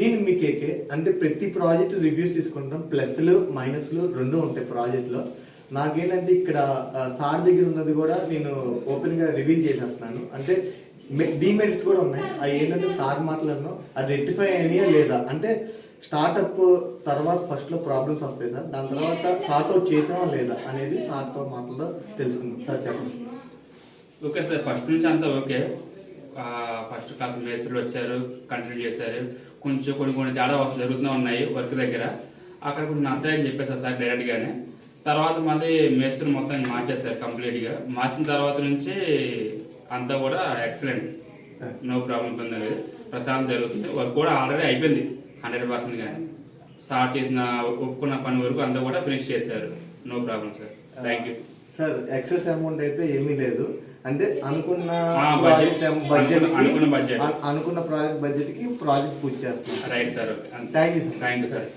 నేను మీ కేకే అంటే ప్రతి ప్రాజెక్ట్ రివ్యూస్ తీసుకుంటాం, ప్లస్లు మైనస్లు రెండు ఉంటాయి ప్రాజెక్ట్లో. నాకేంటంటే ఇక్కడ సార్ దగ్గర ఉన్నది కూడా నేను ఓపెన్గా రివీల్ చేసేస్తున్నాను. అంటే డిమెరిట్స్ కూడా ఉన్నాయి. అవి ఏంటంటే సార్ మాటలను అది రెక్టిఫై అయినాయా లేదా, అంటే స్టార్ట్అప్ తర్వాత ఫస్ట్లో ప్రాబ్లమ్స్ వస్తాయి సార్, దాని తర్వాత సార్ట్ అవుట్ చేసామా లేదా అనేది సార్తో మాటల్లో తెలుసుకుందాం. సార్ చెప్పండి. ఓకే సార్, ఫస్ట్ నుంచి అంతా ఓకే. ఫస్ట్ క్లాస్ మేస్త్రులు వచ్చారు, కంటిన్యూ చేశారు. కొంచెం కొన్ని తేడా జరుగుతూ ఉన్నాయి వర్క్ దగ్గర. అక్కడ కొంచెం నచ్చాయని చెప్పేసారు సార్ డైరెక్ట్గానే. తర్వాత మళ్ళీ మేస్త్రులు మొత్తం మార్చేశారు కంప్లీట్గా. మార్చిన తర్వాత నుంచి అంతా కూడా ఎక్సలెంట్, నో ప్రాబ్లం, ఇబ్బంది లేదు, ప్రశాంతం జరుగుతుంది. వర్క్ కూడా ఆల్రెడీ అయిపోయింది 100%. కానీ స్టార్ట్ చేసిన ఒప్పుకున్న పని వరకు అంతా కూడా ఫినిష్ చేశారు. No problem sir. Thank you sir. Excess amount అయితే ఏమీ లేదు, అంటే అనుకున్న బడ్జెట్ అనుకున్న ప్రాజెక్ట్ బడ్జెట్ కి ప్రాజెక్ట్ పూర్తి చేస్తాం. Right sir. Thank you sir. Thank you sir.